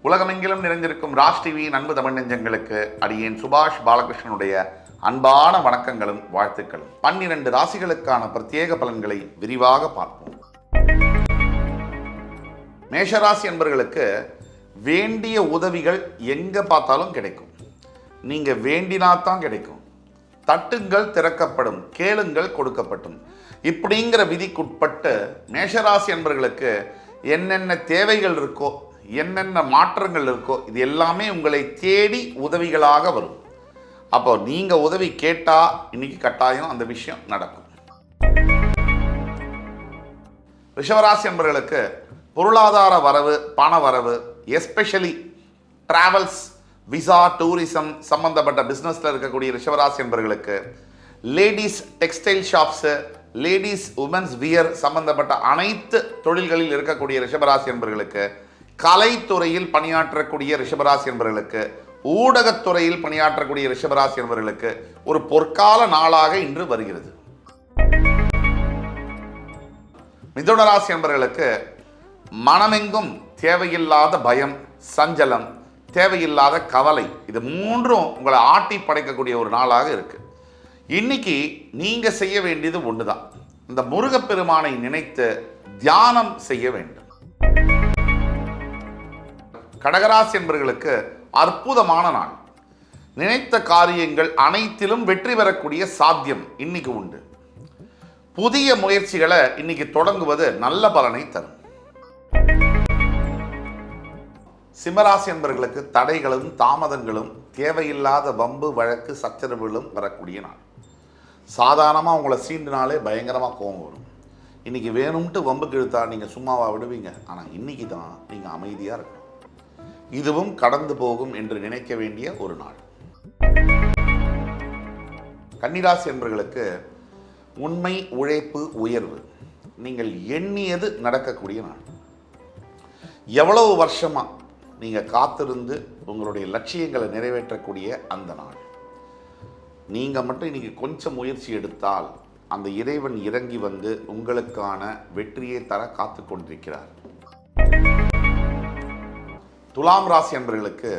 உலகமெங்கிலும் நிறைந்திருக்கும் ராஜ் டிவியின் அன்பு தமிழ் நெஞ்சங்களுக்கு அடியேன் சுபாஷ் பாலகிருஷ்ணனுடைய அன்பான வணக்கங்களும் வாழ்த்துக்களும். 12 ராசிகளுக்கான பிரத்யேக பலன்களை விரிவாக பார்ப்போம். மேஷராசி என்பவர்களுக்கு வேண்டிய உதவிகள் எங்க பார்த்தாலும் கிடைக்கும். நீங்க வேண்டினாத்தான் கிடைக்கும். தட்டுங்கள் திறக்கப்படும், கேளுங்கள் கொடுக்கப்படும். இப்படிங்கிற விதிக்குட்பட்டு மேஷராசி என்பவர்களுக்கு என்னென்ன தேவைகள் இருக்கோ, என்னென்ன மாற்றங்கள் இருக்கோ, இது எல்லாமே உங்களை தேடி உதவிகளாக வரும். அப்போ நீங்க உதவி கேட்டா இன்னைக்கு கட்டாயம் அந்த விஷயம் நடக்கும். ரிஷபராசி என்பவர்களுக்கு பொருளாதார வரவு, பண வரவு, எஸ்பெஷலி டிராவல்ஸ், விசா, டூரிசம் சம்பந்தப்பட்ட பிஸ்னஸில் இருக்கக்கூடிய ரிஷபராசி என்பவர்களுக்கு, ladies textile shops, ladies women's wear சம்பந்தப்பட்ட அனைத்து தொழில்களில் இருக்கக்கூடிய ரிஷபராசி என்பவர்களுக்கு, கலைத்துறையில் பணியாற்றக்கூடிய ரிஷபராசி என்பவர்களுக்கு, ஊடகத்துறையில் பணியாற்றக்கூடிய ரிஷபராசி என்பவர்களுக்கு ஒரு பொற்கால நாளாக இன்று வருகிறது. மிதுன ராசி என்பவர்களுக்கு மனமெங்கும் தேவையில்லாத பயம், சஞ்சலம், தேவையில்லாத கவலை, இது மூன்றும் உங்களை ஆட்டி படைக்கக்கூடிய ஒரு நாளாக இருக்கு. இன்னைக்கு நீங்க செய்ய வேண்டியது ஒண்ணுதான். இந்த முருகப்பெருமானை நினைத்து தியானம் செய்ய வேண்டும். கடகராசி என்பவர்களுக்கு அற்புதமான நாள். நினைத்த காரியங்கள் அனைத்திலும் வெற்றி பெறக்கூடிய சாத்தியம் இன்னைக்கு உண்டு. புதிய முயற்சிகளை இன்னைக்கு தொடங்குவது நல்ல பலனை தரும். சிம்மராசி என்பவர்களுக்கு தடைகளும் தாமதங்களும், தேவையில்லாத வம்பு வழக்கு சச்சரவுகளும் வரக்கூடிய நாள். சாதாரணமாக உங்களை சீண்டினாலே பயங்கரமாக கோபம் வரும். இன்னைக்கு வேணும்ட்டு வம்புக்கு இழுத்தா நீங்கள் சும்மாவா விடுவீங்க? ஆனால் இன்னைக்கு தான் நீங்கள் அமைதியாக இருக்கணும். இதுவும் கடந்து போகும் என்று நினைக்க வேண்டிய ஒரு நாள். கன்னிராசி என்பவர்களுக்கு உண்மை, உழைப்பு, உயர்வு, நீங்கள் எண்ணியது நடக்கக்கூடிய நாள். எவ்வளவு வருஷமா நீங்க காத்திருந்து உங்களுடைய லட்சியங்களை நிறைவேற்றக்கூடிய அந்த நாள். நீங்க மட்டும் இன்னைக்கு கொஞ்சம் முயற்சி எடுத்தால் அந்த இறைவன் இறங்கி வந்து உங்களுக்கான வெற்றியை தர காத்து கொண்டிருக்கிறார். துலாம் ராசி என்பவர்களுக்கு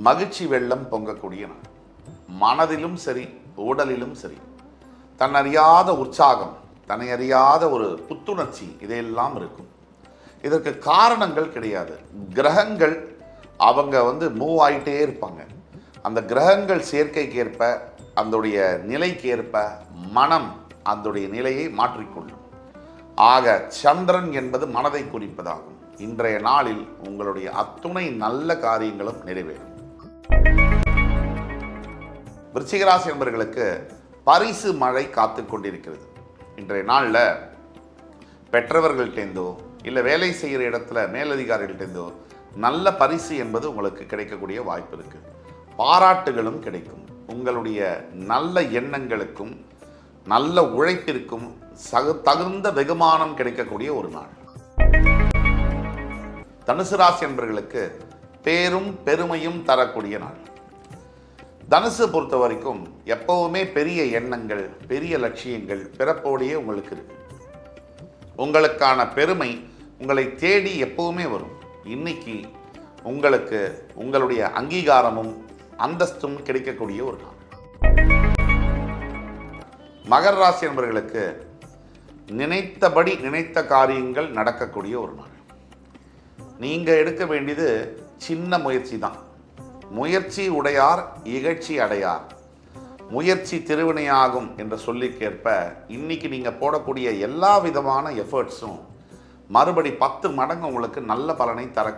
மகிழ்ச்சி வெள்ளம் பொங்கக்கூடிய நாள். மனதிலும் சரி, உடலிலும் சரி, தன்னறியாத உற்சாகம், தன்னை அறியாத ஒரு புத்துணர்ச்சி, இதையெல்லாம் இருக்கும். இதற்கு காரணங்கள் கிடையாது. கிரகங்கள் அவங்க மூவ் ஆகிட்டே இருப்பாங்க. அந்த கிரகங்கள் சேர்க்கைக்கேற்ப, அதோடைய நிலைக்கேற்ப மனம் அதோடைய நிலையை மாற்றிக்கொள்ளும். ஆக சந்திரன் என்பது மனதை குறிப்பதாகும். இன்றைய நாளில் உங்களுடைய அத்துணை நல்ல காரியங்களும் நிறைவேறும். விருச்சிகராசி என்பவர்களுக்கு பரிசு மழை காத்து கொண்டிருக்கிறது. இன்றைய நாளில் பெற்றவர்கள்டேந்தோ இல்லை வேலை செய்கிற இடத்துல மேலதிகாரிகள்டேந்தோ நல்ல பரிசு என்பது உங்களுக்கு கிடைக்கக்கூடிய வாய்ப்பு இருக்கு. பாராட்டுகளும் கிடைக்கும். உங்களுடைய நல்ல எண்ணங்களுக்கும் நல்ல உழைப்பிற்கும் தகுந்த வெகுமானம் கிடைக்கக்கூடிய ஒரு நாள். தனுசு ராசி என்பவர்களுக்கு பேரும் பெருமையும் தரக்கூடிய நாள். தனுசு பொறுத்த வரைக்கும் எப்பவுமே பெரிய எண்ணங்கள், பெரிய லட்சியங்கள் பிறப்போடையே உங்களுக்கு இருக்கு. உங்களுக்கான பெருமை உங்களை தேடி எப்பவுமே வரும். இன்னைக்கு உங்களுக்கு உங்களுடைய அங்கீகாரமும் அந்தஸ்தும் கிடைக்கக்கூடிய ஒரு நாள். மகர ராசி என்பவர்களுக்கு நினைத்தபடி நினைத்த காரியங்கள் நடக்கக்கூடிய ஒரு நாள். நீங்க எடுக்க வேண்டியது சின்ன முயற்சி தான். முயற்சி உடையார் இகழ்ச்சி அடையார், முயற்சி திருவினையாகும் என்ற சொல்லிக்கேற்ப இன்னைக்கு நீங்க போடக்கூடிய எல்லா விதமான எஃபர்ட்ஸும் மறுபடி 10 மடங்கு உங்களுக்கு நல்ல பலனை தர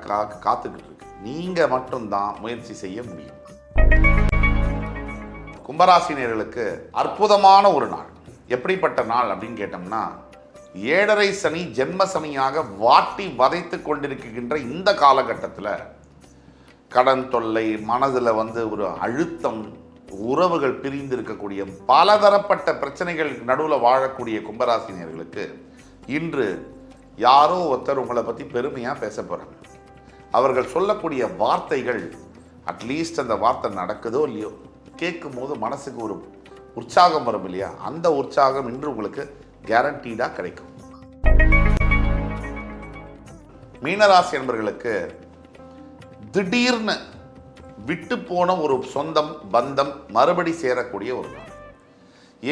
காத்துக்கிட்டு இருக்கு. நீங்க மட்டும்தான் முயற்சி செய்ய முடியும். கும்பராசினியர்களுக்கு அற்புதமான ஒரு நாள். எப்படிப்பட்ட நாள் அப்படின்னு கேட்டோம்னா, 7.5 சனி ஜென்ம சனியாக வாட்டி வதைத்து கொண்டிருக்கின்ற இந்த காலகட்டத்தில் கடன் தொல்லை, மனதில் ஒரு அழுத்தம், உறவுகள் பிரிந்து இருக்கக்கூடிய பலதரப்பட்ட பிரச்சனைகள் நடுவில் வாழக்கூடிய கும்பராசினியர்களுக்கு இன்று யாரோ ஒருத்தர் உங்களை பற்றி பெருமையாக பேச போகிறாங்க. அவர்கள் சொல்லக்கூடிய வார்த்தைகள், அட்லீஸ்ட் அந்த வார்த்தை நடக்குதோ இல்லையோ, கேட்கும் போது மனசுக்கு ஒரு உற்சாகம் வரும் இல்லையா, அந்த உற்சாகம் இன்று உங்களுக்கு கேரண்டீடாக கிடைக்கும். மீனராசி என்பவர்களுக்கு திடீர்னு விட்டு போன ஒரு சொந்தம் பந்தம் மறுபடி சேரக்கூடிய ஒரு நாள்.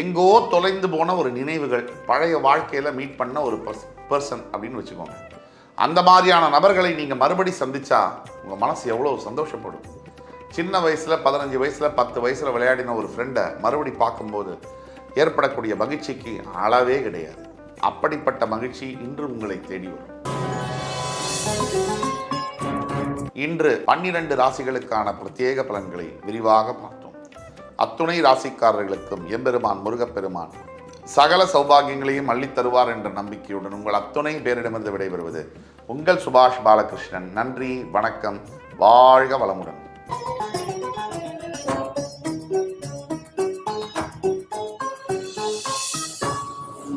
எங்கோ தொலைந்து போன ஒரு நினைவுகள், பழைய வாழ்க்கையில் மீட் பண்ண ஒரு பர்சன் அப்படின்னு வச்சுக்கோங்க. அந்த மாதிரியான நபர்களை நீங்கள் மறுபடி சந்திச்சா உங்கள் மனசு எவ்வளோ சந்தோஷப்படும். சின்ன வயசில் 15 வயசில் 10 வயசில் விளையாடின ஒரு ஃப்ரெண்டை மறுபடி பார்க்கும்போது ஏற்படக்கூடிய மகிழ்ச்சிக்கு அளவே கிடையாது. அப்படிப்பட்ட மகிழ்ச்சி இன்று உங்களை தேடி வரும். இன்று 12 ராசிகளுக்கான பிரத்யேக பலன்களை விரிவாக பார்த்தோம். அத்துணை ராசிக்காரர்களுக்கும் எம்பெருமான் முருகப்பெருமான் சகல சௌபாகியங்களையும் அள்ளித் தருவார் என்ற நம்பிக்கையுடன் உங்கள் அத்துணை பேரிடமிருந்து விடைபெறுவது உங்கள் சுபாஷ் பாலகிருஷ்ணன். நன்றி, வணக்கம், வாழ்க வளமுடன்.